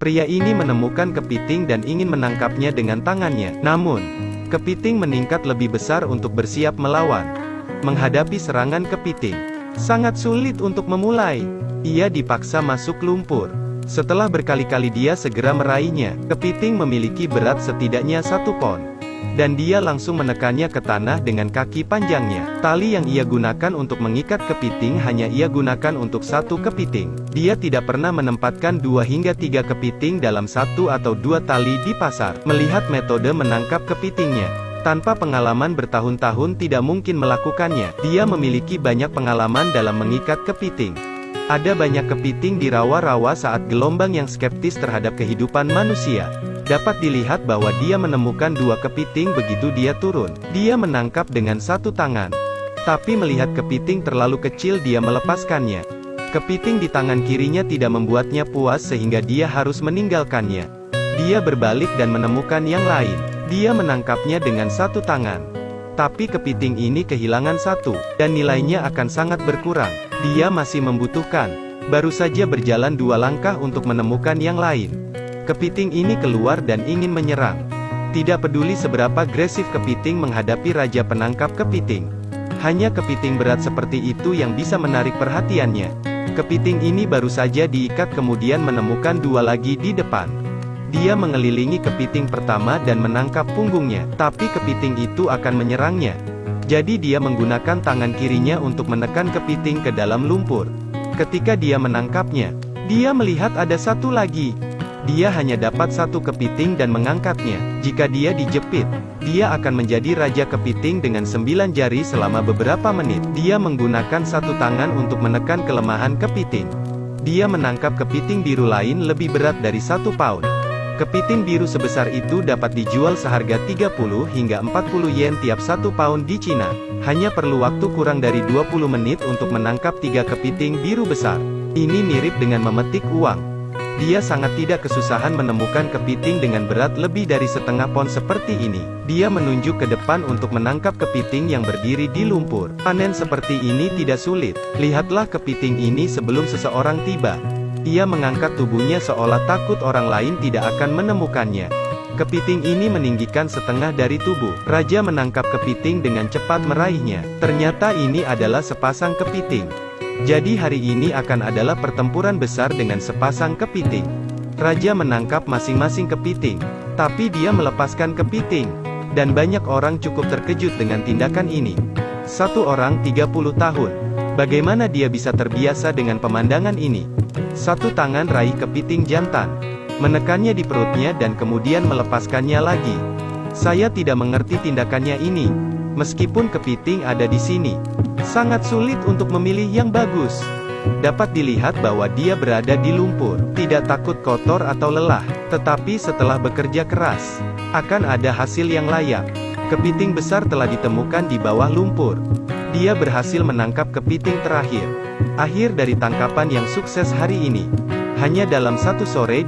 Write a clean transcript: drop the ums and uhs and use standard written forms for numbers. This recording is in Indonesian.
Pria ini menemukan kepiting dan ingin menangkapnya dengan tangannya. Namun, kepiting meningkat lebih besar untuk bersiap melawan. Menghadapi serangan kepiting, sangat sulit untuk memulai. Ia dipaksa masuk lumpur. Setelah berkali-kali dia segera meraihnya, kepiting memiliki berat setidaknya 1 pon. Dan dia langsung menekannya ke tanah dengan kaki panjangnya. Tali yang ia gunakan untuk mengikat kepiting hanya ia gunakan untuk 1 kepiting. Dia tidak pernah menempatkan 2 hingga 3 kepiting dalam 1 atau 2 tali di pasar. Melihat metode menangkap kepitingnya, tanpa pengalaman bertahun-tahun tidak mungkin melakukannya. Dia memiliki banyak pengalaman dalam mengikat kepiting. Ada banyak kepiting di rawa-rawa saat gelombang yang skeptis terhadap kehidupan manusia. Dapat dilihat bahwa dia menemukan 2 kepiting begitu dia turun. Dia menangkap dengan 1 tangan. Tapi melihat kepiting terlalu kecil dia melepaskannya. Kepiting di tangan kirinya tidak membuatnya puas sehingga dia harus meninggalkannya. Dia berbalik dan menemukan yang lain. Dia menangkapnya dengan 1 tangan. Tapi kepiting ini kehilangan 1, dan nilainya akan sangat berkurang. Dia masih membutuhkan. Baru saja berjalan 2 langkah untuk menemukan yang lain. Kepiting ini keluar dan ingin menyerang. Tidak peduli seberapa agresif kepiting menghadapi raja penangkap kepiting. Hanya kepiting berat seperti itu yang bisa menarik perhatiannya. Kepiting ini baru saja diikat kemudian menemukan 2 lagi di depan. Dia mengelilingi kepiting pertama dan menangkap punggungnya, tapi kepiting itu akan menyerangnya. Jadi dia menggunakan tangan kirinya untuk menekan kepiting ke dalam lumpur. Ketika dia menangkapnya, dia melihat ada 1 lagi. Dia hanya dapat 1 kepiting dan mengangkatnya. Jika dia dijepit, dia akan menjadi raja kepiting dengan 9 jari selama beberapa menit. Dia menggunakan 1 tangan untuk menekan kelemahan kepiting. Dia menangkap kepiting biru lain lebih berat dari 1 pound. Kepiting biru sebesar itu dapat dijual seharga 30 hingga 40 yen tiap 1 pound di Cina. Hanya perlu waktu kurang dari 20 menit untuk menangkap 3 kepiting biru besar. Ini mirip dengan memetik uang. Dia sangat tidak kesusahan menemukan kepiting dengan berat lebih dari setengah pon seperti ini. Dia menunjuk ke depan untuk menangkap kepiting yang berdiri di lumpur. Panen seperti ini tidak sulit. Lihatlah kepiting ini sebelum seseorang tiba. Ia mengangkat tubuhnya seolah takut orang lain tidak akan menemukannya. Kepiting ini meninggikan setengah dari tubuh. Raja menangkap kepiting dengan cepat meraihnya. Ternyata ini adalah sepasang kepiting. Jadi hari ini akan adalah pertempuran besar dengan sepasang kepiting. Raja menangkap masing-masing kepiting, tapi dia melepaskan kepiting. Dan banyak orang cukup terkejut dengan tindakan ini. 1 orang 30 tahun. Bagaimana dia bisa terbiasa dengan pemandangan ini? 1 tangan raih kepiting jantan, menekannya di perutnya dan kemudian melepaskannya lagi. Saya tidak mengerti tindakannya ini. Meskipun kepiting ada di sini, sangat sulit untuk memilih yang bagus. Dapat dilihat bahwa dia berada di lumpur, tidak takut kotor atau lelah, tetapi setelah bekerja keras, akan ada hasil yang layak. Kepiting besar telah ditemukan di bawah lumpur. Dia berhasil menangkap kepiting terakhir. Akhir dari tangkapan yang sukses hari ini. Hanya dalam 1 sore